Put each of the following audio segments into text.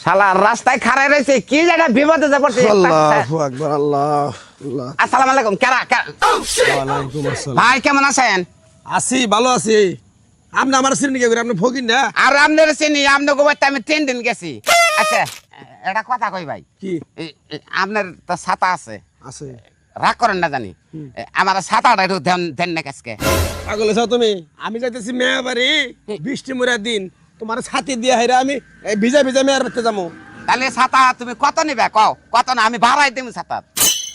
শালা রাস্তায় খাড়ায় রয়েছে কি জায়গা বিপদে যা পড়ছে। আল্লাহু আকবার, আল্লাহ আল্লাহ। আসসালামু আলাইকুম। ওয়ালাইকুম আসসালাম। ভাই কেমন আছেন? আছি, ভালো আছি। আপনি আমার শ্রেণী কে করে আপনি ফকির না? আর আপনার চিনি আপনার গোবাইতে আমি 3 দিন গেছি। আচ্ছা এটা কথা কই ভাই, কি আপনার তো ছাতা আছে, আছে? রাগ করেন না জানি, আমার ছাতাটা একটু দেন না কাজকে। পাগল আছো তুমি? আমি যাইতেছি মেয়া বাড়ি, বৃষ্টি মরা দিন, তোমার ছাতি দিয়া হাইরা আমি ভিজা ভিজা মেয়ার বাড়িতে যাবো। তাহলে ছাতা তুমি কত নিবে কও? কত না আমি ভাড়াই দিব ছাতার।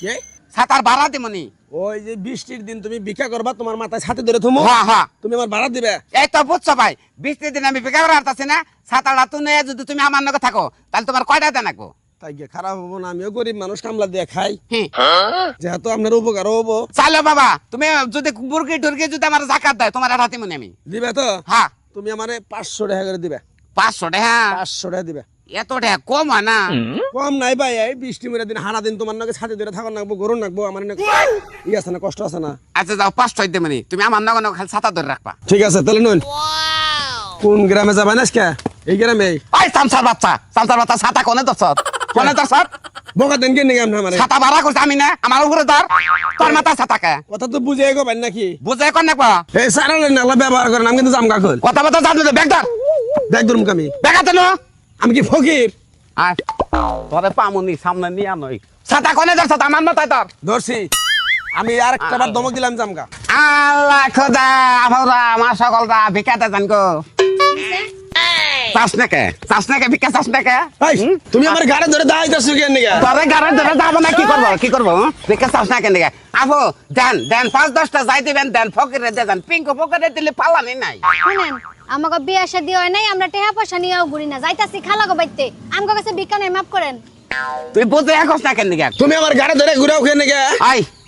কে? ছাতার ভাড়া দিমনি। ওই যে বৃষ্টির দিন তুমি ভিক্ষা করবা, তোমার মাথায় ছাতি ধরে থমো, হ্যাঁ হ্যাঁ তুমি আমার ভাড়া দিবে। এই তো বুঝছো ভাই, 20 দিন আমি বেকার হারতাছি না, ছাতাটা তুমি যদি তুমি আমার নগে থাকো তাহলে তোমার কয়টা দেন রাখবো? তাই গিয়ে খারাপ হবো না? আমিও গরিব মানুষ, কামলা দিয়ে খাই, হ্যাঁ যেহেতু আপনার উপকার হবো। চালো বাবা, তুমি যদি মুরগি টুরগি যদি আমার জাকাত দেয় তোমার এটা দিমনি আমি। দিবে তো? হ্যাঁ তুমি আমারে 500 টাকা করে দিবে। 500 টাকা? 500 টাকা দিবে। এত টাকা কম হয় না? কম নাই ভাই, এই বৃষ্টি মেরে দিন হারা দিন তোমার নাকি ছাতি ধরে থাকুন নাকবো, গরম নাকবো, আমার ই আছে না, কষ্ট আছে না? আচ্ছা যাও 500 দেমনি, তুমি আমার নগে নগে খালি ছাতা ধরে রাখবা। ঠিক আছে তাহলে নুন। কোন গ্রামে যাবেন আজকে? এই গ্রামে? ওই সামসার বাচ্চা ছাতা কোনে দছত? কোনে দছত? বোকা দেন কেন নাকি আমার? ছাতা ভাড়া করছ আমি না, আমার উপরে ধর, তোর মাথা ছাতা কে? কথা তো বুঝে গো ভাই নাকি? বুঝে কোন নাকবা? এই সারালে নালা ব্যবহার করেন, আমি কিন্তু জামগা খোল কথা কথা জানো ব্যাগ ধর, দেখ ধরুম আমি। ব্যাগ আছে না? আমি কি ফকির? আয় তোরে পামুনি সামনে নিয়ে আনই। ছাতা কোনে দছত? আমার মাথায় ধর। ধরছি। আমি আর একটা বার ধমক দিলাম জামগা। আল্লাহ খোদা আমরা আমার সকলটা ভিক্ষাতে জান গো। চাস নাকে ভিক্ষা চাস নাকে? এই, তুমি আমার গাড়ি ধরে দাঁড়াইতেছো কেন নাকি? তোরে গাড়ি ধরে যাবো না, কি করবো ভিক্ষা চাস নাকে নাকি? আপু দেন 5-10টা যাই দিবেন, দেন ফকিরে দিয়ে দেন, পিঙ্কু ফকিরে দিলে পালানি নাই। শুনেন, আমাকে বিয়া শাদী হয় নাই, আমরা টাকা পয়সা নিয়েও ঘুরি না, যাইতাছি খালাগো বাইতে, আমগো কাছে ভিক্ষা নাই, মাফ করেন। তুই বুঝে এখন না কেন নাকি? তুমি আমার গাড়ি ধরে ঘুরাও কেন নাকি?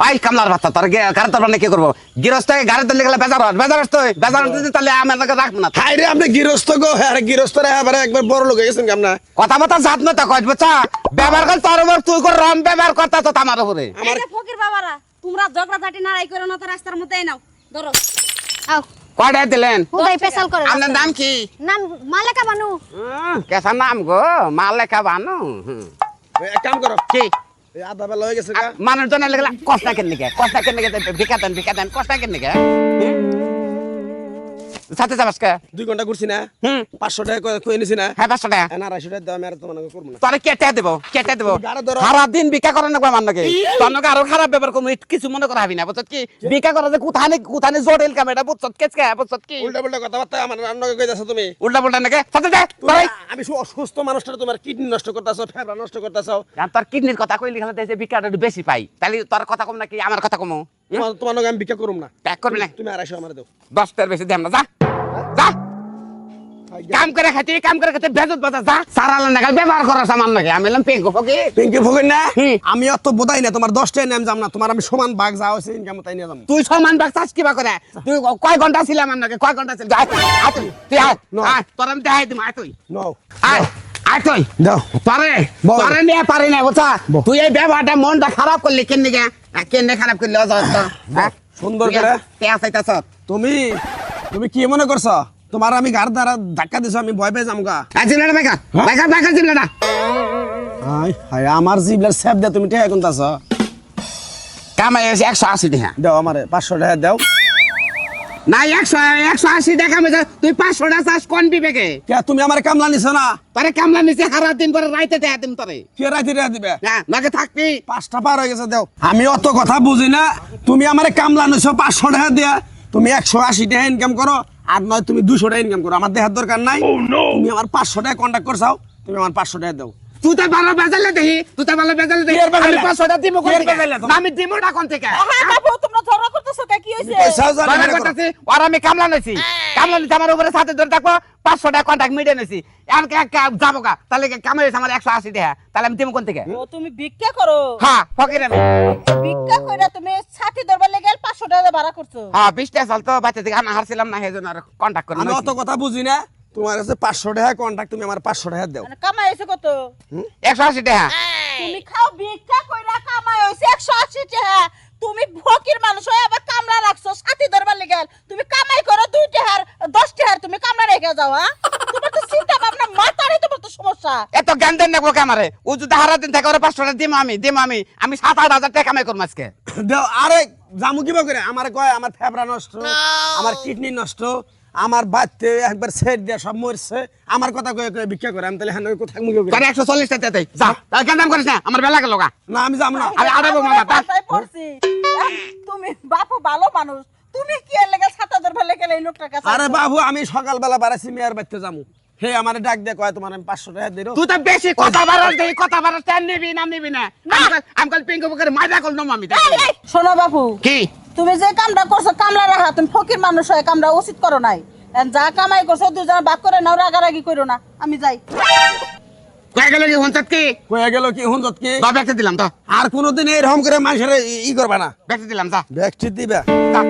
আই কামলার বাচ্চা, তোর গাড়ি তোর মানে কি করবো? গৃহস্থ গাড়ি ধরলে গেলে বেজার তুই তাহলে আমার নাকি রাখবো না। হাই রে, আপনি গৃহস্থ গো? হ্যাঁ গৃহস্থ রে, এবারে একবার বড় লোক হয়ে গেছেন কেমন? কথা মতো জাত মতো কয় বুঝছা, ব্যবহার কর তোর উপর, তুই করে রম ব্যবহার করতা তো আমার উপরে। এই যে ফকির বাবারা, তোমরা ঝগড়াঝাটি নাড়াই করো না তো, রাস্তার মধ্যে নাও ধরো। আও কয়টা দিলেন? হুদাই পেশাল করে। আপনার নাম কি? নাম মালেকা বানু। কেসা নাম গো? মালেকা বানু। এক কাম করো, কি এই আধা বেলা হয়ে গেছে গা। মানুষ জনের লেগে কষ্ট কেন নিকে? ভিক্ষা দেন কষ্ট কেন নিকে? সাথে যাবাস কে? 2 ঘন্টা ঘুরছি না, হুম 500 টাকা কই নিছি না? হ্যাঁ 500 টাকা। না 250 টাকা দাও, আমি আর তোমার নাকি করব না। তোরে কেটে দেবো গাড়ি ধরো। সারা দিন ভিক্ষা করেন না আমার নাকি? তোর নাকি আরো খারাপ ব্যবহার করবো, কিছু মনে করা হবি না বুঝছত কি? ভিক্ষা করা যে কোথানে জটিল কাম, এটা বুঝছত কেচকে বুঝছত কি? উল্টা পাল্টা কথাবার্তা আমার রান্না কই যাচ্ছ তুমি? উল্টা পুল্টা নাকি? সাথে যা আমি অসুস্থ মানুষটা, তোমার কিডনি নষ্ট করতেছো, ফেবরা নষ্ট করতেছো। তোর কিডনির কথা কইলি খালি দেশে ভিক্ষাটা একটু বেশি পাই, তাহলে তোর কথা কম নাকি আমার কথা কমো? তোমার নাকি আমি ভিক্ষা করুম না। প্যাক করবি না? তুমি 250 আমার দাও। 10টার বেশি দেব না, যা যা কাম করে খাতে বেজত বাজা, যা সারালা নাগাল ব্যবহার করার সামান নাকি? আমি বললাম পেঙ্কু ফকি পিঙ্কি ফকির না? হুম। আমি অত বোধাই না, তোমার 10 টাকা নাম যাম না, তোমার আমি সমান ভাগ যা হইছে ইনকাম তাই নিয়ে যাম। তুই সমান বাগ চাস কিবা করে? তুই কয় ঘন্টা ছিল আমার নাকি? কয় ঘন্টা ছিল? আয় তুই আয় তোর আমি দেখাই দিম, আয় তুই নাও আয় তুই দাও। পারে নিয়ে পারি না বুঝা? তুই এই ব্যবহারটা মনটা খারাপ করলি কেন খারাপ করলি? সুন্দর করে তুমি তুমি কি মনে করছো? তোমার আমি গাড় দ্বারা ধাক্কা দিছো, আমি ভয় পেয়ে যামগা। হাই হাই, আমার জিবলার সেভ দে, তুমি টাকা কোনতাছ? কামাই 180 টাকা দাও আমারে 500 টাকা দাও। না 180 টাকা তুই 500 টাকা চাস কোন বিবেকে? কে তুমি আমার কামলা নিছ না? তোরে কামলা নিচে সারা দিন পরে রাইতে টাকা দিম তোরে। কে রাইতে টাকা দিবে? হ্যাঁ নাকি থাকবি? 5টা পার হয়ে গেছে দাও। আমি অত কথা বুঝি না, তুমি আমারে কামলা নিছ 500 টাকা দিয়া, তুমি 180 টাকা ইনকাম করো, আর নয় তুমি 200 টাকা ইনকাম করো, আমার দেহার দরকার নাই। তুমি আমার 500 টাকা কন্টাক্ট করছাও, তুমি আমার 500 টাকা দাও। তুই তো ভালো বেজালে দেখি, আমি 500 টাকা দিব কোন থেকে? না, আমি দিব না কোন থেকে? হ্যাঁ বাবু, তোমরা ঝগড়া করতেছো কে? কি হইছে? পয়সাও জানি বাবা না করো। করতেছি, আর আমি কামলা নিছি আমার উপরে সাথে ধরে থাকবো, 500 টাকা কন্টাক্ট মিটিয়ে নিছি, আর যাবো কা? তাহলে কামাই আমার 180 টাকা, তাহলে আমি দিব কোন থেকে? ও তুমি ভিক্ষা করো? হ্যাঁ ফকির আমি। ভিক্ষা কইরা তুমি ছাতি ধরবার লেগে 500 টাকা ভাড়া করছো? হ্যাঁ 20 টাকা চলতো, বাচ্চা থেকে আমি হারছিলাম না, সেজন্য আর কন্টাক্ট করে আমি অত কথা বুঝি না, তোমার কাছে 500 টাকা কন্টাক্ট, তুমি আমার 500 টাকা দাও। মানে কামাই হইছে কত? 180 টাকা। তুমি খাও ভিক্ষা কইরা কামাই হইছে 180 টাকা, তুমি ফকির মানুষ হয়ে আবার কামলা রাখছো সাথী ধরবার লেগে তুমি কামাই করো 2 টাকার 10 টাকার তুমি কামলা রেখে যাও হ্যাঁ তোমার তো চিন্তা ভাবনা মাথারই তোমার তো সমস্যা এত জ্ঞান দেন না গো আমারে ও যদি হারা দিন থাকে ওরে 500 টাকা দিম আমি 7-8 হাজার টাকা কামাই করব আজকে দেও আরে জামু কিবা করে আমার কয় আমার ফেবরা নষ্ট আমার কিডনি নষ্ট আমার বাচ্চা একবার সেট দিয়া সব মরছে আমার কথা কয়ে কয়ে ভিক্ষা করে আমি তাহলে হ্যাঁ কোথায় মুখে করে 140 টাকা দেই যা তাই কেন দাম করিস না আমার বেলা গেল গা না আমি যাবো না আরে আড়াবো মামা তা বাসায় পড়ছি তুমি বাপু ভালো মানুষ তুমি কি এর লেগে ছাতা ধরবার লেগে এই লোকটার কাছে আরে বাবু আমি সকালবেলা বাড়াইছি মেয়ের বাড়িতে যাবো হে আমারে ডাক দিয়ে কয় তোমার আমি 500 টাকা দিরো তুই তো বেশি কথা বাড়াস টান নিবি না নিবি না আমি কাল পিঙ্কু বুকের মাজা করল আমি এই, এই, শোনো বাপু কি তুমি যে কামটা করছো কামলা রাখা তুমি ফকির মানুষ হয়ে কামটা উচিত করো নাই এখন যা কামাই করছো দুজন ভাগ করে নাও রাগারাগি করো না আমি যাই কয়ে গেল কি হঞ্চাত কি কয়ে গেল কি হুন্দত কি বা ব্যাগটা দিলাম তো আর কোনোদিন এরকম করে মানুষের ই করবা না ব্যাগটা দিলাম যা ব্যাগটি দিবা যা,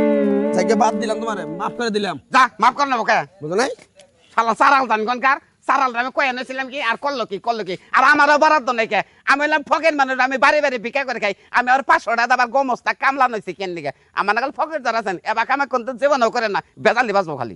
যাকে বাদ দিলাম তোমারে মাফ করে দিলাম যা মাফ কর না ওকে বুঝো নাই শালা সারাল জান গনকার সারাল আমি কয়ে এনেছিলাম কি আর করলো কি আর আমারও বরাদ্দ নাই কে আমি হলাম ফকের মানুষ আমি বাড়ি ভিক্ষা করে খাই আমি আর 500 টাকা আবার গমস্তা কামলা নইছি কেন লিগে আমার নাগাল ফকের যারা আছেন এবার কামা কোন জীবনও করে না বেজালি বাজবো খালি